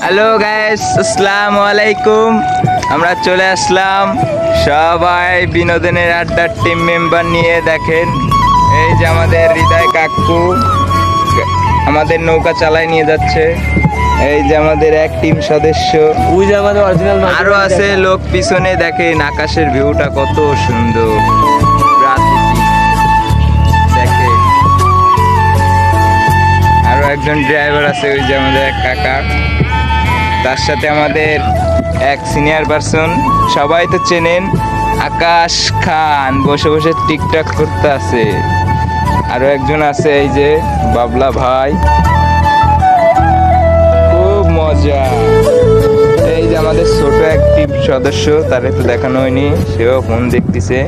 Hello guys, আসসালামু আলাইকুম। আমরা চলে আসলাম সবাই বিনোদনের আড্ডার টিম মেম্বার নিয়ে। দেখেন এই যে আমাদের হৃদয় কাকু আমাদের নৌকা চালায় নিয়ে যাচ্ছে। এই যে আমাদের এক টিম সদস্য, আরো আছে লোক পিছনে। দেখেন আকাশের ভিউটা কত সুন্দর, দেখেন আরো একজন ড্রাইভার আছে, ওই যে আমাদের এক কাকা, তার সাথে আমাদের এক সিনিয়র পারসন, সবাই তো চেনেন, আকাশ খান বসে বসে টিকটক করতে আছে। আরো একজন আছে এই যে বাবলা ভাই, খুব মজা। এই যে আমাদের ছোট এক টিম সদস্য, তারে তো দেখানো হয়নি, সেও ফোন দেখতেছে।